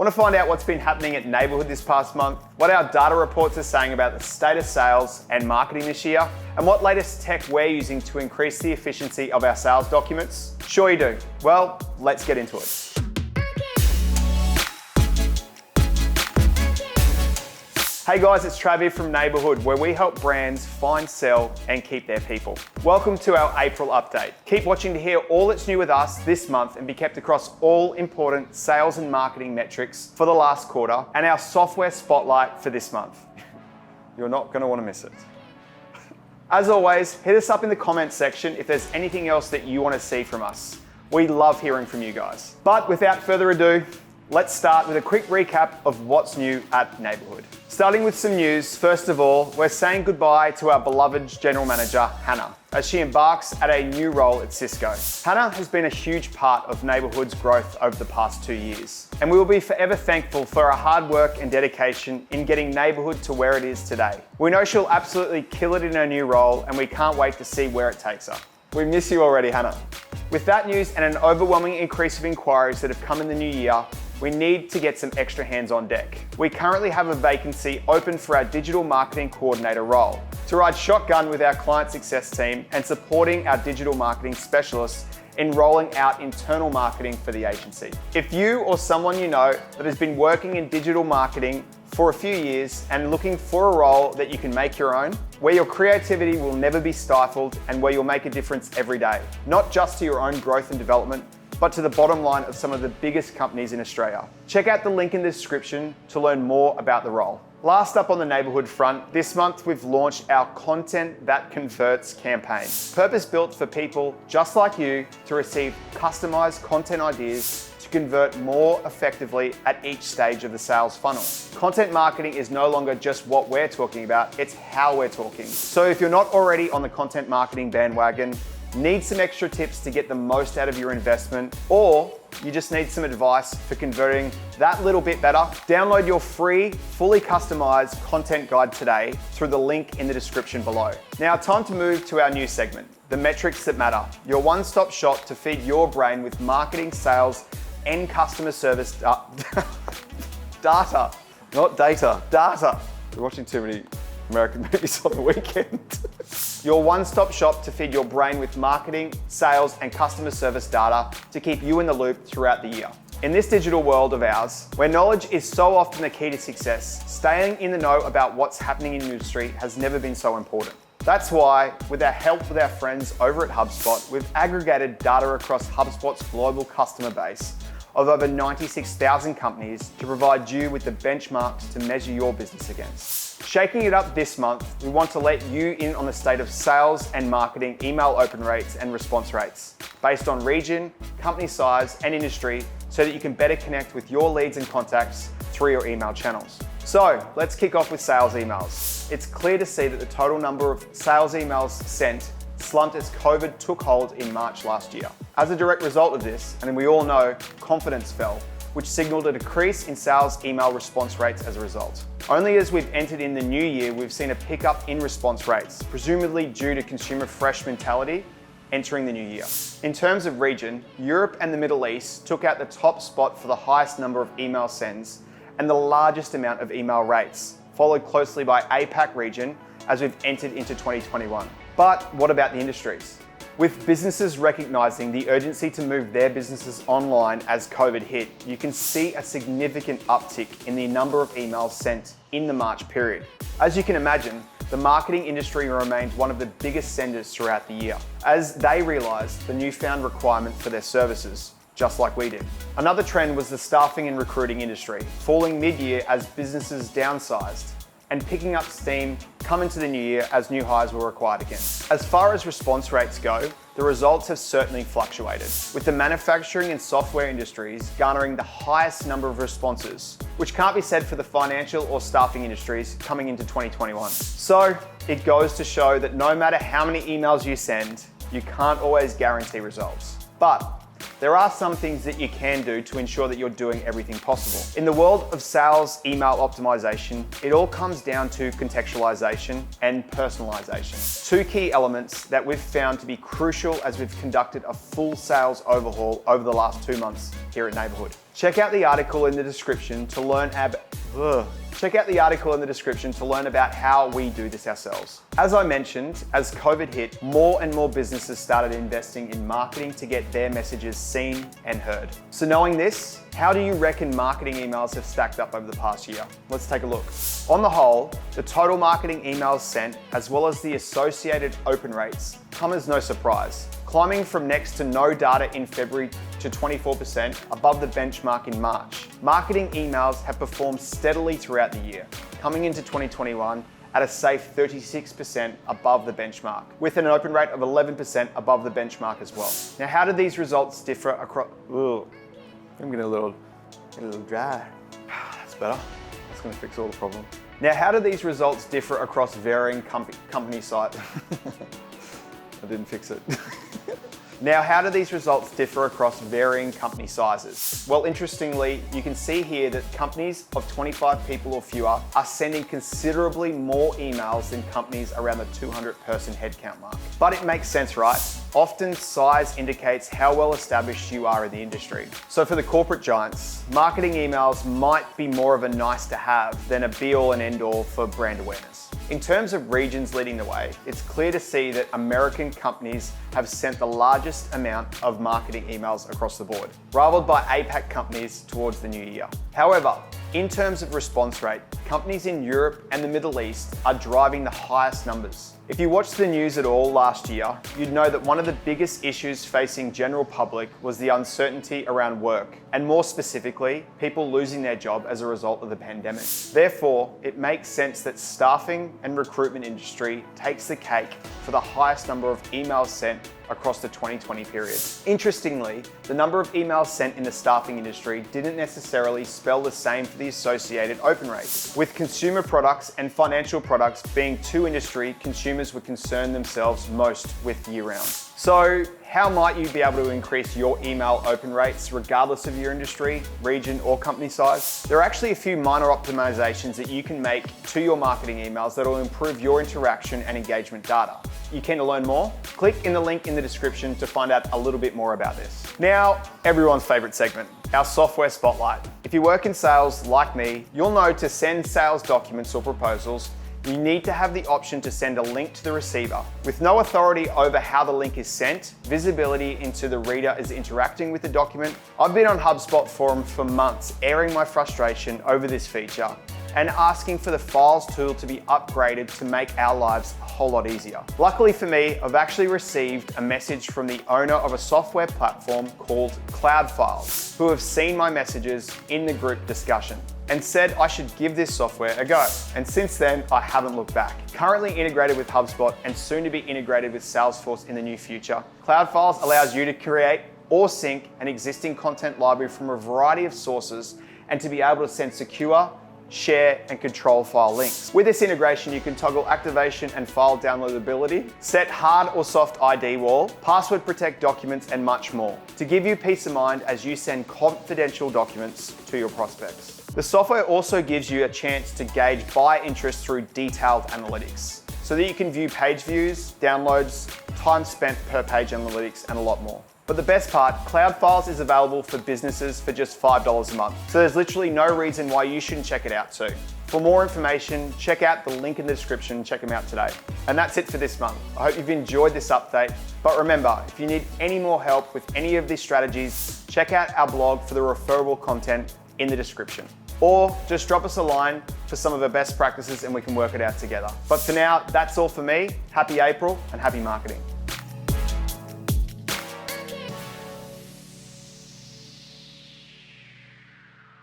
Want to find out what's been happening at Neighbourhood this past month, what our data reports are saying about the state of sales and marketing this year, and what latest tech we're using to increase the efficiency of our sales documents? Sure you do. Well, let's get into it. Hey guys, it's Trav here from Neighbourhood, where we help brands find, sell, and keep their people. Welcome to our April update. Keep watching to hear all that's new with us this month and be kept across all important sales and marketing metrics for the last quarter and our software spotlight for this month. You're not going to want to miss it. As always, hit us up in the comments section if there's anything else that you want to see from us. We love hearing from you guys. But without further ado, let's start with a quick recap of what's new at Neighbourhood. Starting with some news, first of all, we're saying goodbye to our beloved General Manager, Hannah, as she embarks at a new role at Cisco. Hannah has been a huge part of Neighbourhood's growth over the past 2 years, and we will be forever thankful for her hard work and dedication in getting Neighbourhood to where it is today. We know she'll absolutely kill it in her new role, and we can't wait to see where it takes her. We miss you already, Hannah. With that news and an overwhelming increase of inquiries that have come in the new year, we need to get some extra hands on deck. We currently have a vacancy open for our digital marketing coordinator role to ride shotgun with our client success team and supporting our digital marketing specialists in rolling out internal marketing for the agency. If you or someone you know that has been working in digital marketing for a few years and looking for a role that you can make your own, where your creativity will never be stifled and where you'll make a difference every day, not just to your own growth and development, but to the bottom line of some of the biggest companies in Australia. Check out the link in the description to learn more about the role. Last up on the Neighbourhood front, this month we've launched our Content That Converts campaign. Purpose-built for people just like you to receive customized content ideas to convert more effectively at each stage of the sales funnel. Content marketing is no longer just what we're talking about, it's how we're talking. So if you're not already on the content marketing bandwagon, need some extra tips to get the most out of your investment, or you just need some advice for converting that little bit better, download your free, fully customized content guide today through the link in the description below. Now, time to move to our new segment, the metrics that matter, your one-stop shop to feed your brain with marketing, sales, and customer service data, not data, data. We're watching too many American movies on the weekend. Your one-stop shop to feed your brain with marketing, sales, and customer service data to keep you in the loop throughout the year. In this digital world of ours, where knowledge is so often the key to success, staying in the know about what's happening in the industry has never been so important. That's why, with our help with our friends over at HubSpot, we've aggregated data across HubSpot's global customer base of over 96,000 companies to provide you with the benchmarks to measure your business against. Shaking it up this month, we want to let you in on the state of sales and marketing email open rates and response rates based on region, company size, and industry so that you can better connect with your leads and contacts through your email channels. So let's kick off with sales emails. It's clear to see that the total number of sales emails sent slumped as COVID took hold in March last year. As a direct result of this, and we all know, confidence fell, which signaled a decrease in sales email response rates as a result. Only as we've entered in the new year, we've seen a pickup in response rates, presumably due to consumer fresh mentality entering the new year. In terms of region, Europe and the Middle East took out the top spot for the highest number of email sends and the largest amount of email rates, followed closely by APAC region as we've entered into 2021. But what about the industries? With businesses recognizing the urgency to move their businesses online as COVID hit, you can see a significant uptick in the number of emails sent in the March period. As you can imagine, the marketing industry remained one of the biggest senders throughout the year, as they realized the newfound requirement for their services, just like we did. Another trend was the staffing and recruiting industry, falling mid-year as businesses downsized, and picking up steam come into the new year as new hires were required again. As far as response rates go, the results have certainly fluctuated, with the manufacturing and software industries garnering the highest number of responses, which can't be said for the financial or staffing industries coming into 2021. So it goes to show that no matter how many emails you send, you can't always guarantee results. But there are some things that you can do to ensure that you're doing everything possible. In the world of sales email optimization, it all comes down to contextualization and personalization. Two key elements that we've found to be crucial as we've conducted a full sales overhaul over the last 2 months here at Neighbourhood. Check out the article in the description to learn about how we do this ourselves. As I mentioned, as COVID hit, more and more businesses started investing in marketing to get their messages seen and heard. So knowing this, how do you reckon marketing emails have stacked up over the past year? Let's take a look. On the whole, the total marketing emails sent, as well as the associated open rates, come as no surprise, climbing from next to no data in February to 24% above the benchmark in March. Marketing emails have performed steadily throughout the year, coming into 2021 at a safe 36% above the benchmark, with an open rate of 11% above the benchmark as well. Now, how do these results differ across... I'm getting a little dry. That's better. That's gonna fix all the problem. Now, how do these results differ across varying company sites? I didn't fix it. Now, how do these results differ across varying company sizes? Well, interestingly, you can see here that companies of 25 people or fewer are sending considerably more emails than companies around the 200 person headcount mark. But it makes sense, right? Often size indicates how well established you are in the industry. So for the corporate giants, marketing emails might be more of a nice to have than a be all and end all for brand awareness. In terms of regions leading the way, it's clear to see that American companies have sent the largest amount of marketing emails across the board, rivaled by APAC companies towards the new year. However, in terms of response rate, companies in Europe and the Middle East are driving the highest numbers. If you watched the news at all last year, you'd know that one of the biggest issues facing general public was the uncertainty around work, and more specifically, people losing their job as a result of the pandemic. Therefore, it makes sense that staffing and recruitment industry takes the cake for the highest number of emails sent across the 2020 period. Interestingly, the number of emails sent in the staffing industry didn't necessarily spell the same for the associated open rates, with consumer products and financial products being two industry consumers would concern themselves most with year-round. So, how might you be able to increase your email open rates regardless of your industry, region, or company size? There are actually a few minor optimizations that you can make to your marketing emails that will improve your interaction and engagement data. You keen to learn more? Click in the link in the description to find out a little bit more about this. Now, everyone's favorite segment, our software spotlight. If you work in sales like me, you'll know to send sales documents or proposals, you need to have the option to send a link to the receiver. With no authority over how the link is sent, visibility into the reader is interacting with the document. I've been on HubSpot forums for months airing my frustration over this feature and asking for the files tool to be upgraded to make our lives a whole lot easier. Luckily for me, I've actually received a message from the owner of a software platform called Cloudfiles, who have seen my messages in the group discussion and said I should give this software a go. And since then, I haven't looked back. Currently integrated with HubSpot and soon to be integrated with Salesforce in the near future, Cloudfiles allows you to create or sync an existing content library from a variety of sources and to be able to send secure, share, and control file links. With this integration, you can toggle activation and file downloadability, set hard or soft ID wall, password protect documents, and much more to give you peace of mind as you send confidential documents to your prospects. The software also gives you a chance to gauge buyer interest through detailed analytics so that you can view page views, downloads, time spent per page analytics, and a lot more. But the best part, Cloudfiles is available for businesses for just $5 a month. So there's literally no reason why you shouldn't check it out too. For more information, check out the link in the description, check them out today. And that's it for this month. I hope you've enjoyed this update. But remember, if you need any more help with any of these strategies, check out our blog for the referable content in the description. Or just drop us a line for some of the best practices and we can work it out together. But for now, that's all for me. Happy April and happy marketing.